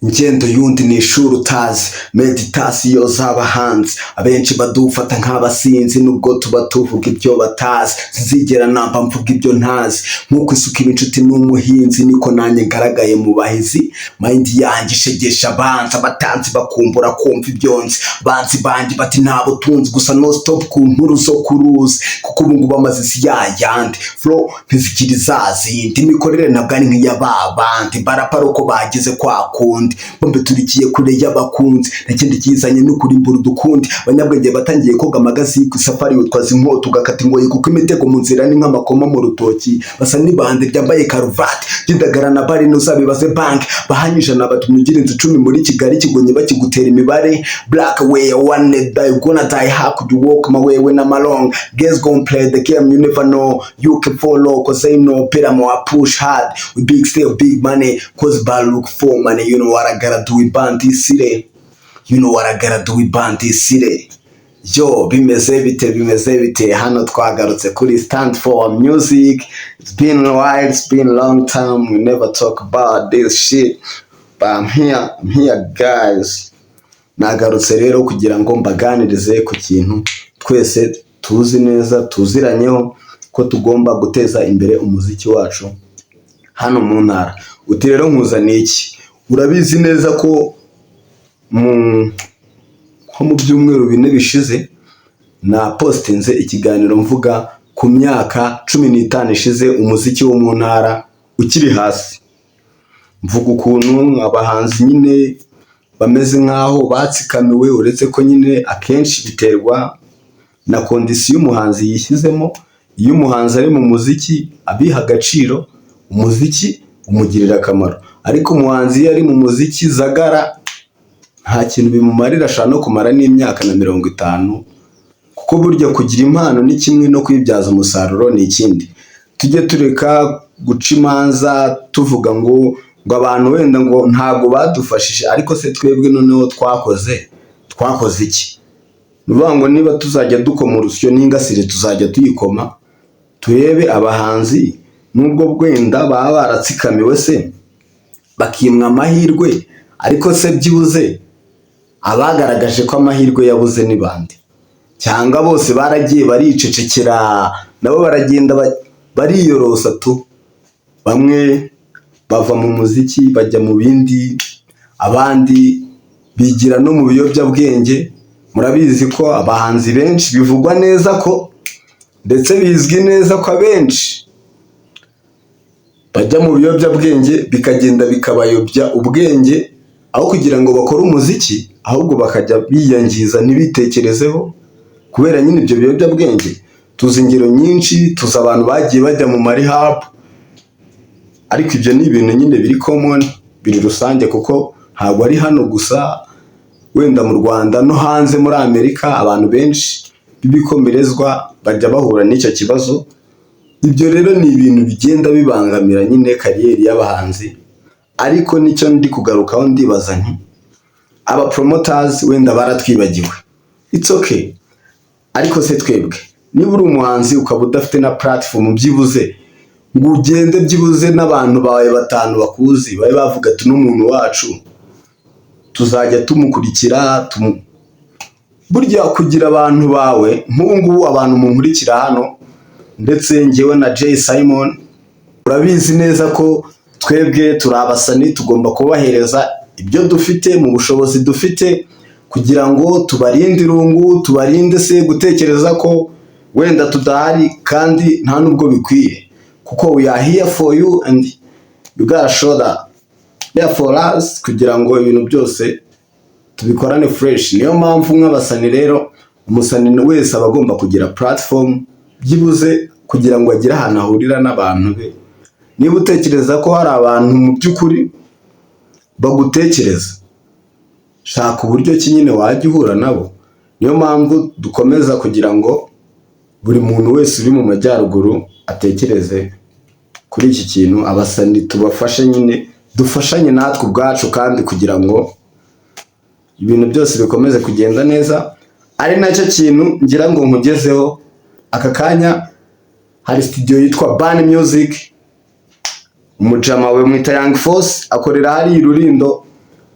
ingendo yundi ni ishuri utazi, meditasiyo z'abahanzi abenshi badufata nk'abasinzi nubwo tuba tuvuga ibyo batazi, sinzigera namba mvuga ibyo ntazi, nk'uko isuka iba inshuti n'umuhinzi niko nanjye ngaragaye mu bahizi, mayindi yanjye ishegesha abanzi, abatanzi bakumbura kumva ibyonzi, abanzi banjye bati nta butunzi gusa no stop ku nkuru zo kuruzi, kuko ubu ngubu amaze isi yayandi, flow ntizikiri zazindi, imikorere ntabwo ari nk'iy'ababandi, barapara uko bagize kwa kundi, bombe turikiye kure y'abakunzi, nakindi kizanye n'ukuri mbura udukundi, abanyabwenge batangiye koga amagazi ku safari utwaza inkota ugakata ingoyi, kuko imitego mu nzira ni nk'amakoma mu rutoki, basa n'ibande ryambaye karuvati ry'indagara na bari nuzabibaze bank, bahanyije nabatumye ugira inzu 10 muri Kigali kigonye bakigutera imibare, black way one day you gonna die, how could you walk my way when I'm along, guys gon' play the game you never know, you can follow cause ain't no pira more, push hard with big still big money, cause bad look for money, you know what I gotta do with Bandy City, you know what I gotta do with Bandy City. Yo, bimeze bite hano twagarutse kuri Stand for Music. It's been a while, it's been a long time, we never talk about this shit, but I'm here guys. Nagarutse rero kugira ngo mbaganirize ku kintu twese tuzi neza tuziranyeho ko tugomba guteza imbere umuziki wacu hano mu ntara. Uti rero nkuzaniye iki? Urabizi neza ko mu byumweru 4 bishize na postinze ikiganiro mvuga ku myaka 15 ishize umuziki wo mu ntara ukiri hasi, mvuga ukuntu abahanzi nyine bameze nkaho batsikamiwe, uretse ko nyine akenshi biterwa na kondisiyo umuhanzi yishyizemo. Iyo umuhanzi ari mu muziki abiha agaciro, umuziki umugirira akamaro, ariko umuhanzi iyo ari mu muziki zagara nta kintu bimumarira, ashaka no kumara n'imyaka na 50, kuko burya kugira impano ni kimwe no kwibyaza umusaruro ni ikindi. Tujye tureka guca imanza tuvuga ngo abantu wenda ngo ntago badufashije, ariko se twebwe noneho twakoze iki? Nuvuga ngo niba tuzajya dukoma urusyo n'ingasire tuzajya tuyikoma, turebe abahanzi nubwo bwenda baba baratsikamiwe se bakimwa amahirwe, ariko se byibuze abagaragaje ko amahirwe yabuze ni bande? Cyangwa bose baragiye baricecekera, nabo baragenda bariyorosa tu, bamwe bava mu muziki bajya mu bindi, abandi bigira no mu biyobyabwenge. Murabizi ko abahanzi benshi bivugwa neza ko ndetse bizwi neza ko abenshi bajya mu biyobyabwenge bikagenda bikabayobya ubwenge, aho kugira ngo bakore umuziki ahubwo bakajya biyangiza ntibitekerezeho kubera nyine ibyo biyobyabwenge. Tuzi ingero nyinshi, tuzi abantu bagiye bajya mu marehab, ariko ibyo ni ibintu nyine biri common, biri rusange, kuko ntabwo ari hano gusa, wenda mu Rwanda no hanze muri Amerika abantu benshi bibikomerezwa bajya bahura n'icyo kibazo. Ibyo rero ni ibintu bigenda bibangamira nyine kariyeri y'abahanzi, ariko nicyo ndi kugarukaho ndibaza nti aba promoters wenda baratwibagiwe, it's okay, ariko se twebwe niba uri umuhanzi ukaba udafite na platform byibuze ngo ugende byibuze n'abantu bawe 5 bakuzi babe bavuga ati n'umuntu wacu tuzajya tumukurikira burya kugira abantu bawe nk'ubu ngubu abantu munkurikira hano, ndetse ngewe na Jay Simon, urabizi neza ko twebwe turabasani tugomba kubahereza ibyo dufite mu bushobozi dufite, kugira ngo tubarinde irungu, tubarinde se gutekereza ko wenda tudahari kandi nta nubwo bikwiye, kuko we are here for you and you gotta show that there for us, kugira ngo ibintu byose tubikorane fresh. Niyo mpamvu nk'abasani rero umusani wese abagomba kugira platform byibuze kugira ngo agire ahantu ahurira n'abantu be. Niba utekereza ko hari abantu mu by'ukuri bagutekereza, shaka uburyo ki nyine wajya uhura nabo. Niyo mpamvu dukomeza kugira ngo buri muntu wese uri mu majyaruguru atekereze kuri iki kintu, abasani tubafashe nyine, dufashanye natwe ubwacu, kandi kugira ngo ibintu byose bikomeze kugenda neza. Ari nacyo kintu ngira ngo nkugezeho aka kanya. Hari studio yitwa Ban Music, umujama we mwita Young Force akorera hari Rurindo,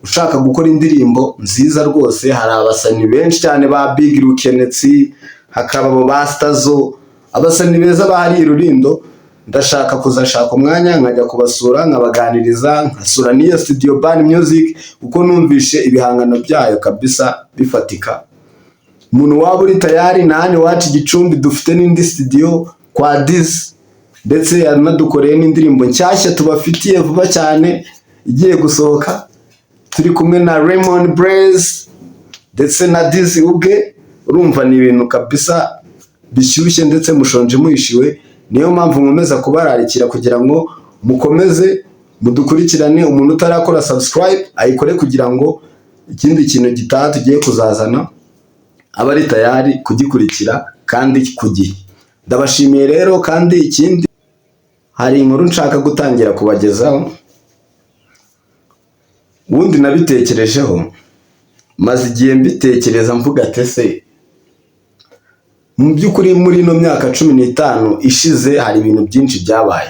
ushaka gukora indirimbo nziza rwose, hari abasani benshi cyane ba Big Rukenetsi, hakaba abo ba Stazo, abasani beza bahari Rulindo. Ndashaka kuzashaka umwanya nkajya kubasura nkabaganiriza, nkasura n'iyo studio Ban Music kuko numvishe ibihangano byayo kabisa bifatika. Umuntu waba uri tayari nani wacu Gicumbi dufite n'indi studio kwa Diz, ndetse yaranadukoreye n'indirimbo nshyashya tubafitiye vuba cyane igiye gusohoka, turi kumwe na Raymond Blaze ndetse na Diz ubwe. Urumva ni ibintu kabisa bishyushye ndetse mushonje muhishiwe. Niyo mpamvu nkomeza kubararikira kugira ngo mukomeze mudukurikirane. Umuntu utarakora subscribe ayikore kugira ngo ikindi kintu gitaha tugiye kuzazana aba ari tayari kugikurikira kandi ku gihe. Ndabashimiye rero, kandi ikindi hari inkuru nshaka gutangira kubagezaho. Ubundi nabitekerejeho, maze igihe mbitekereza mvuga ati ese mu by'ukuri muri ino myaka 15 ishize hari ibintu byinshi byabaye.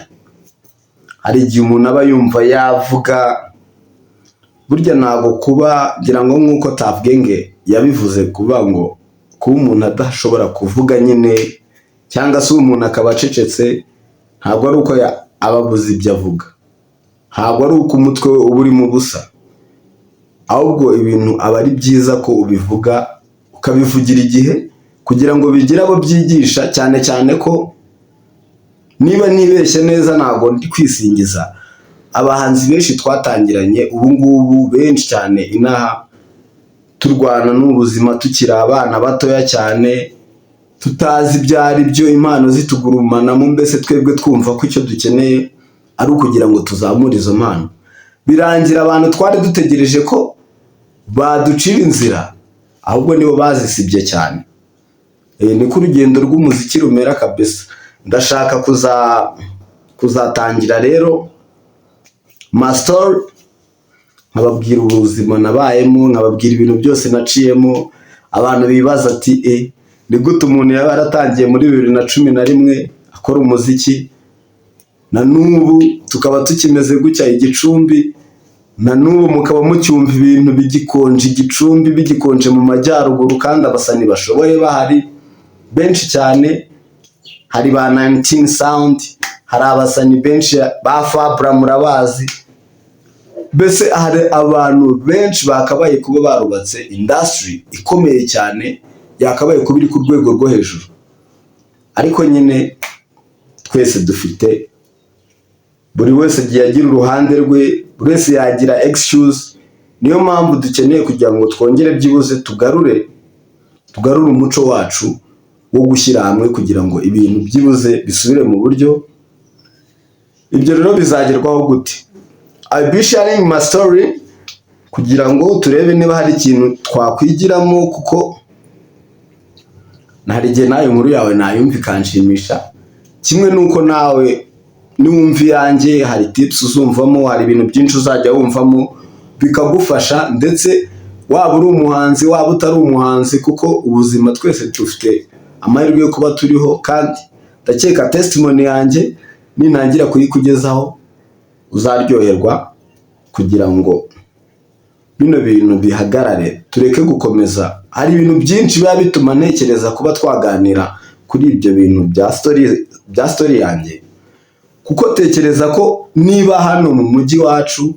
Hari igihe umuntu aba yumva yavuga, burya ntago kuba gira ngo nk'uko Tavugenge yabivuze, kuba ngo kuba umuntu adashobora kuvuga nyine cyangwa se umuntu akaba acecetse, ntabwo ari uko ababuze ibyo avuga, ntabwo ari uko umutwe uba uri mu busa, ahubwo ibintu aba ari byiza ko ubivuga ukabivugira igihe kugira ngo bigire abo byigisha, cyane cyane ko niba nibeshye neza ntabwo ndi kwisingiza, abahanzi benshi twatangiranye ubu ngubu benshi cyane inaha turwana n'ubuzima tukiri abana batoya cyane, tutazi ibyo ari byo, impano zitugurumanamo, mbese twebwe twumva ko icyo dukeneye ari ukugira ngo tuzamure izo mpano. Birangira abantu twari dutegereje ko baducira inzira, ahubwo nibo bazisibye cyane. Niko urugendo rw'umuziki rumera kabisa. Ndashaka kuzatangira rero story, nkababwira ubuzima nabayemo, nkababwira ibintu byose naciyemo. Abantu bibaza ati ni gute umuntu yaba yaratangiye muri 2011 akora umuziki, na n'ubu tukaba tukimeze gutya Igicumbi, na n'ubu mukaba mucyumva ibintu bigikonje Igicumbi, bigikonje mu majyaruguru, kandi abasani bashoboye bahari benshi cyane. Hari ba 19 Sound, hari abasani benshi ba Fabra murabazi. Mbese hari abantu benshi bakabaye kuba barubatse industry ikomeye cyane, yakabaye kuba iri ku rwego rwo hejuru. Ariko nyine twese dufite, buri wese yagira uruhande rwe, buri wese yagira excuse. Niyo mpamvu dukeneye kugira ngo twongere byibuze tugarure umuco wacu wo gushyira hamwe kugira ngo ibintu byibuze bisubire mu buryo. Ibyo rero bizagerwaho gute? I'll be sharing my story kugira ngo turebe niba hari ikintu twakwigiramo, kuko nari igihe nayo nkuru yawe nayumva ikanshimisha, kimwe nuko nawe niwumva yanjye hari tips uzumvamo, hari ibintu byinshi uzajya wumvamo bikagufasha, ndetse waba uri umuhanzi waba utari umuhanzi, kuko ubuzima twese dufite amahirwe yo kuba turiho. Kandi ndakeka testimony yanjye nintangira kuyikugezaho uzaryoherwa, kugira ngo bino bintu bihagarare, tureke gukomeza. Hari ibintu byinshi biba bituma ntekereza kuba twaganira kuri ibyo bintu bya story yanjye, kuko tekereza ko niba hano mu mujyi wacu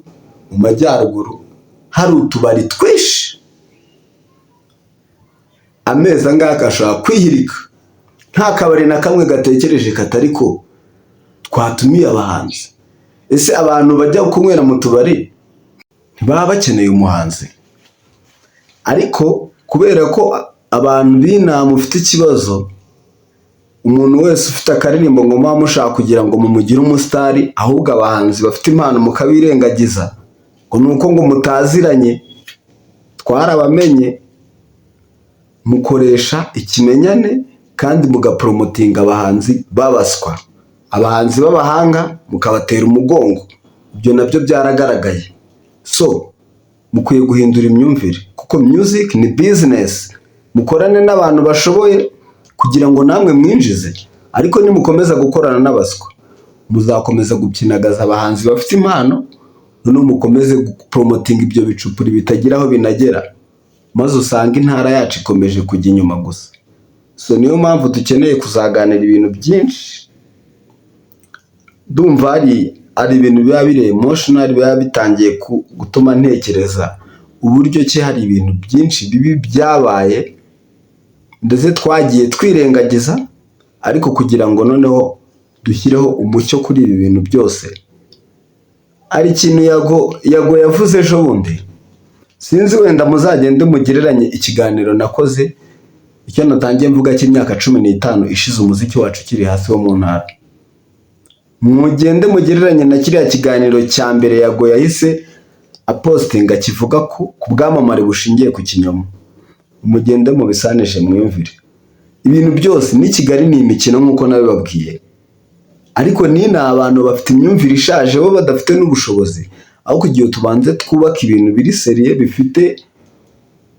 mu majyaruguru hari utubari twinshi, amezi angaka ashobora kwihirika nta kabari na kamwe gatekereje katari ko twatumiye abahanzi. Ese abantu bajya kunywera mu tubari ntibaba bakeneye umuhanzi? Ariko kubera ko abantu b'inama ufite ikibazo, umuntu wese ufite akaririmbo ngo muba mushaka kugira ngo mumugire umusitari, ahubwo abahanzi bafite impano mukabirengagiza ngo nuko ngo mutaziranye. Twarabamenye, mukoresha ikimenyane kandi mugapromotinga abahanzi babaswa, abahanzi b'abahanga mukabatera umugongo. Ibyo nabyo byaragaragaye. So mukwiye guhindura imyumvire, kuko music ni business. Mukorane n'abantu bashoboye kugira ngo namwe mwinjize, ariko nimukomeza gukorana n'abaswa muzakomeza gupyinagaza abahanzi bafite impano, noneho mukomeze gupromotinga ibyo bicupuri bitagira aho binagera, maze usanga intara yacu ikomeje kujya inyuma gusa. So niyo mpamvu dukeneye kuzaganira ibintu byinshi. Ndumva ari ibintu biba biri emotional, biba bitangiye gutuma ntekereza uburyo ki hari ibintu byinshi bibi byabaye ndetse twagiye twirengagiza, ariko kugira ngo noneho dushyireho umucyo kuri ibi bintu byose. Ari ikintu Yago yavuze ejo bundi, sinzi wenda muzagende mugereranye ikiganiro nakoze icyo natangiye mvuga cy'imyaka 15 ishize umuziki wacu kiri hasi wo mu ntara. Mugende mugereranye na kiriya kiganiro cya mbere Yago yahise apostinga kivuga ku bwamamare bushingiye ku kinyoma. Mugende mu bisanishe mwiyumvire. Ibintu byose ni Kigali ni imikino nk'uko nabibabwiye, ariko ni abantu bafite imyumvire ishaje, bo badafite n'ubushobozi. Aho kugiye tubanze twubaka ibintu biri seriye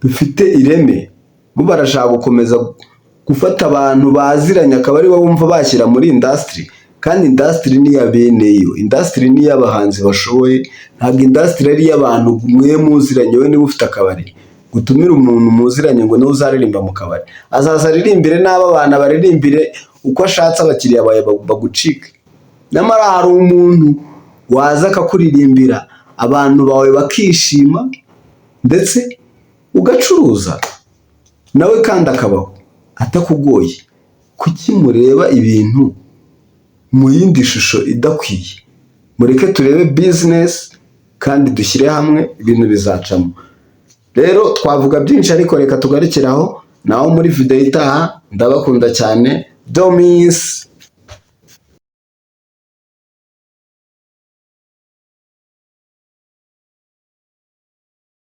bifite ireme, bo barashaka gukomeza gufata abantu baziranye akaba ari bo bumva bashyira muri industry. Kandi industry ni ya beneyo, industry ni y'abahanzi bashoboye, ntabwo industry ari y'abantu mwe muziranye. We niba ufite akabari, gutumira umuntu muziranye ngo nawe uzaririmba mu kabari, azaza aririmbire n'aba bana baririmbire uko ashatse, abakiriya bawe bagucike. Nyamara hari umuntu waza akakuririmbira, abantu bawe bakishima ndetse ugacuruza nawe kandi akabaho atakugoye. Kuki mureba ibintu mu yindi shusho idakwiye? Mureke turebe business kandi dushyire hamwe, ibintu bizacamo. Rero twavuga byinshi ariko reka tugarukiraho, naho muri video itaha. Ndabakunda cyane. Domis.